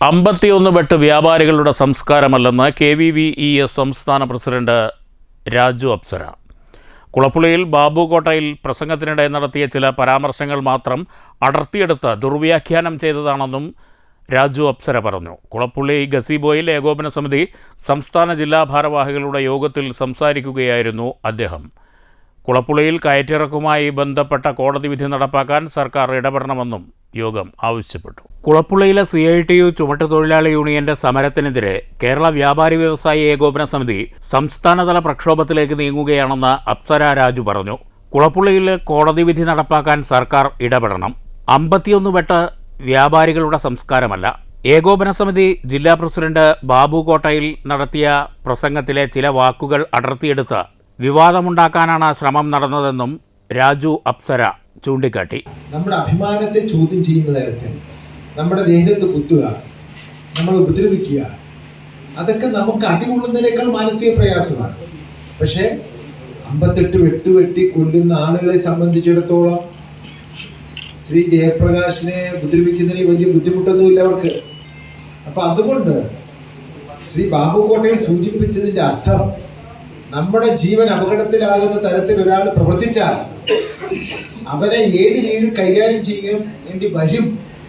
51 വെട്ട് വ്യാപാരികളുടെ സംസ്കാരമല്ലെന്ന് KVVES സംസ്ഥാന പ്രസിഡന്റ് രാജു അപ്സര. കുളപ്പുള്ളിയിൽ ബാബുകോട്ടയിൽ പ്രസംഗത്തിനിടെ നടത്തിയ ചില പരാമർശങ്ങൾ മാത്രം അടർത്തിയെടുത്ത് ദുർവ്യാഖ്യാനം ചെയ്തതാണെന്നും രാജു അപ്സര പറഞ്ഞു. കുളപ്പുള്ളി ഗസീബോയിൽ ഏകോപന സമിതി സംസ്ഥാന ജില്ലാ ഭാരവാഹികളുടെ യോഗത്തിൽ സംസാരിക്കുകയായിരുന്നു അദ്ദേഹം. കുളപ്പുള്ളിയിൽ കയറ്റിറക്കുമായി ബന്ധപ്പെട്ട കോടതി വിധി നടപ്പാക്കാൻ സർക്കാർ ഇടപെടണമെന്നും യോഗം ആവശ്യപ്പെട്ടു. കുളപ്പുള്ളിയിലെ CITU ചുമട്ടുതൊഴിലാളി യൂണിയന്റെ സമരത്തിനെതിരെ കേരള വ്യാപാരി വ്യവസായി ഏകോപന സമിതി സംസ്ഥാനതല പ്രക്ഷോഭത്തിലേക്ക് നീങ്ങുകയാണെന്ന് അപ്സര രാജു പറഞ്ഞു. കുളപ്പുള്ളിയിലെ കോടതി വിധി നടപ്പാക്കാൻ സർക്കാർ ഇടപെടണം. 51 വെട്ട് വ്യാപാരികളുടെ സംസ്കാരമല്ല. ഏകോപന സമിതി ജില്ലാ പ്രസിഡന്റ് ബാബുകോട്ടയിൽ നടത്തിയ പ്രസംഗത്തിലെ ചില വാക്കുകൾ അടർത്തിയെടുത്ത് വിവാദമുണ്ടാക്കാനാണ് ശ്രമം നടന്നതെന്നും രാജു അപ്സര ചൂണ്ടിക്കാട്ടി. നമ്മുടെ അഭിമാനത്തെ ചോദ്യം ചെയ്യുന്ന തരത്തിൽ നമ്മുടെ ദേഹത്ത് കുത്തുക, നമ്മൾ ഉപദ്രവിക്കുക, അതൊക്കെ നമുക്ക് അടികൊള്ളുന്നതിനേക്കാൾ മാനസിക പ്രയാസമാണ്. പക്ഷേ 58 വെട്ടി കൊല്ലുന്ന ആളുകളെ സംബന്ധിച്ചിടത്തോളം ശ്രീ ജയപ്രകാശിനെ ഉപദ്രവിക്കുന്നതിന് വലിയ ബുദ്ധിമുട്ടൊന്നുമില്ല അവർക്ക്. അപ്പൊ അതുകൊണ്ട് ശ്രീ ബാബുകോട്ടയിൽ സൂചിപ്പിച്ചതിന്റെ അർത്ഥം നമ്മുടെ ജീവൻ അപകടത്തിലാകുന്ന തരത്തിൽ ഒരാൾ പ്രവർത്തിച്ചാൽ അവരെ ഏത് രീതിയിൽ കൈകാര്യം ചെയ്യാൻ വേണ്ടി വരും.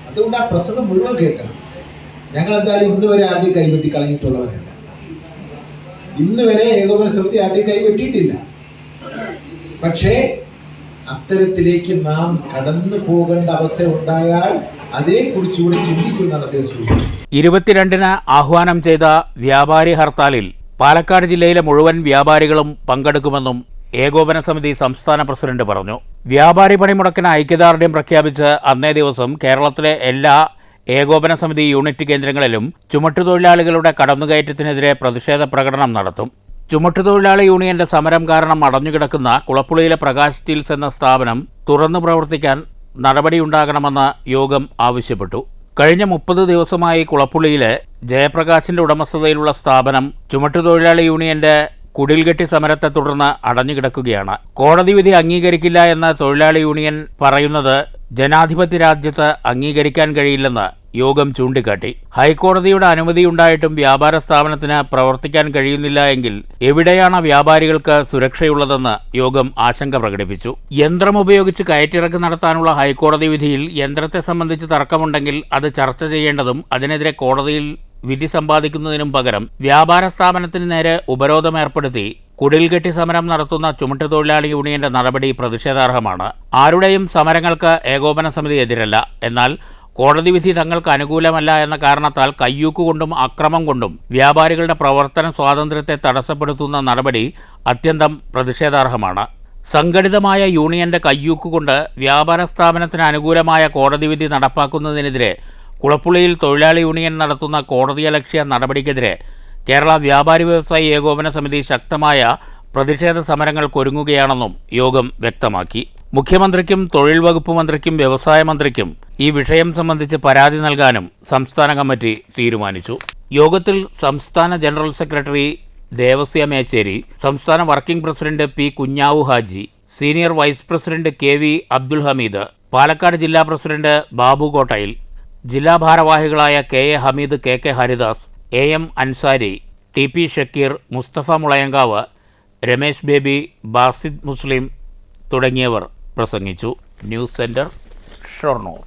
അതുകൊണ്ട് ആ പ്രസംഗം മുഴുവൻ കേൾക്കണം. ഞങ്ങൾ എന്തായാലും ഇന്ന് വരെ ആദ്യം കൈവെട്ടി കളഞ്ഞിട്ടുള്ളവരല്ല. ഇന്ന് വരെ ഏകോപന സമിതി ആദ്യം കൈവെട്ടിയിട്ടില്ല. പക്ഷേ അത്തരത്തിലേക്ക് നാം കടന്നു പോകേണ്ട അവസ്ഥ ഉണ്ടായാൽ അതിനെക്കുറിച്ചുകൂടി ചിന്തിക്കുന്നതാണ് അദ്ദേഹം സൂചിപ്പിച്ചത്. 22-ന് ആഹ്വാനം ചെയ്ത വ്യാപാരി ഹർത്താലിൽ പാലക്കാട് ജില്ലയിലെ മുഴുവൻ വ്യാപാരികളും പങ്കെടുക്കുമെന്നും ഏകോപന സമിതി സംസ്ഥാന പ്രസിഡന്റ് പറഞ്ഞു. വ്യാപാരി പണിമുടക്കിന് ഐക്യദാർഢ്യം പ്രഖ്യാപിച്ച് അന്നേ ദിവസം കേരളത്തിലെ എല്ലാ ഏകോപന സമിതി യൂണിറ്റ് കേന്ദ്രങ്ങളിലും ചുമട്ടുതൊഴിലാളികളുടെ കടന്നുകയറ്റത്തിനെതിരെ പ്രതിഷേധ പ്രകടനം നടത്തും. ചുമട്ടുതൊഴിലാളി യൂണിയന്റെ സമരം കാരണം അടഞ്ഞുകിടക്കുന്ന കുളപ്പുള്ളിയിലെ പ്രകാശ് സ്റ്റീൽസ് എന്ന സ്ഥാപനം തുറന്നു പ്രവർത്തിക്കാൻ നടപടിയുണ്ടാകണമെന്ന് യോഗം ആവശ്യപ്പെട്ടു. കഴിഞ്ഞ 30 ദിവസമായി കുളപ്പുള്ളിയിലെ ജയപ്രകാശിന്റെ ഉടമസ്ഥതയിലുള്ള സ്ഥാപനം ചുമട്ടുതൊഴിലാളി യൂണിയന്റെ കുടിൽകെട്ടി സമരത്തെ തുടർന്ന് അടഞ്ഞുകിടക്കുകയാണ്. കോടതി വിധി അംഗീകരിക്കില്ല എന്ന് തൊഴിലാളി യൂണിയൻ പറയുന്നത് ജനാധിപത്യ രാജ്യത്ത് അംഗീകരിക്കാൻ കഴിയില്ലെന്ന് യോഗം ചൂണ്ടിക്കാട്ടി. ഹൈക്കോടതിയുടെ അനുമതിയുണ്ടായിട്ടും വ്യാപാര സ്ഥാപനത്തിന് പ്രവർത്തിക്കാൻ കഴിയുന്നില്ല എങ്കിൽ എവിടെയാണ് വ്യാപാരികൾക്ക് സുരക്ഷയുള്ളതെന്ന് യോഗം ആശങ്ക പ്രകടിപ്പിച്ചു. യന്ത്രം ഉപയോഗിച്ച് കയറ്റിറക്ക് നടത്താനുള്ള ഹൈക്കോടതി വിധിയിൽ യന്ത്രത്തെ സംബന്ധിച്ച് തർക്കമുണ്ടെങ്കിൽ അത് ചർച്ച ചെയ്യേണ്ടതും അതിനെതിരെ കോടതിയിൽ വിധി സമ്പാദിക്കുന്നതിനും പകരം വ്യാപാര സ്ഥാപനത്തിന് നേരെ ഉപരോധം ഏർപ്പെടുത്തി കുടിൽകെട്ടി സമരം നടത്തുന്ന ചുമട്ടുതൊഴിലാളി യൂണിയന്റെ നടപടി പ്രതിഷേധാർഹമാണ്. ആരുടെയും സമരങ്ങൾക്ക് ഏകോപന സമിതി എതിരല്ല. എന്നാൽ കോടതി വിധി തങ്ങൾക്ക് അനുകൂലമല്ല എന്ന കാരണത്താൽ കയ്യൂക്കുകൊണ്ടും അക്രമം കൊണ്ടും വ്യാപാരികളുടെ പ്രവർത്തന സ്വാതന്ത്ര്യത്തെ തടസ്സപ്പെടുത്തുന്ന നടപടി അത്യന്തം പ്രതിഷേധാർഹമാണ്. സംഘടിതമായ യൂണിയന്റെ കയ്യൂക്കുകൊണ്ട് വ്യാപാര സ്ഥാപനത്തിന് അനുകൂലമായ കോടതി വിധി നടപ്പാക്കുന്നതിനെതിരെ കുളപ്പുള്ളിയിൽ തൊഴിലാളി യൂണിയൻ നടത്തുന്ന കോടതിയലക്ഷ്യ നടപടിക്കെതിരെ കേരള വ്യാപാരി വ്യവസായി ഏകോപന സമിതി ശക്തമായ പ്രതിഷേധ സമരങ്ങൾക്കൊരുങ്ങുകയാണെന്നും യോഗം വ്യക്തമാക്കി. മുഖ്യമന്ത്രിക്കും തൊഴിൽ വകുപ്പ് മന്ത്രിക്കും വ്യവസായ മന്ത്രിക്കും ഈ വിഷയം സംബന്ധിച്ച് പരാതി നൽകാനും സംസ്ഥാന കമ്മിറ്റി തീരുമാനിച്ചു. യോഗത്തിൽ സംസ്ഥാന ജനറൽ സെക്രട്ടറി ദേവസ്യ മേച്ചേരി, സംസ്ഥാന working president P. Kunhavu Haji, senior vice president KV Abdul Hameed, Palakkad ജില്ലാ പ്രസിഡന്റ് ബാബുകോട്ടയിൽ, ജില്ലാ ഭാരവാഹികളായ KA Hameed, KK Haridas, AM Ansari, TP Shakeer, Mustafa Mulayankavu, Ramesh Baby, Basid Muslim തുടങ്ങിയവർ പ്രസംഗിച്ചു. News centre, Shoranur.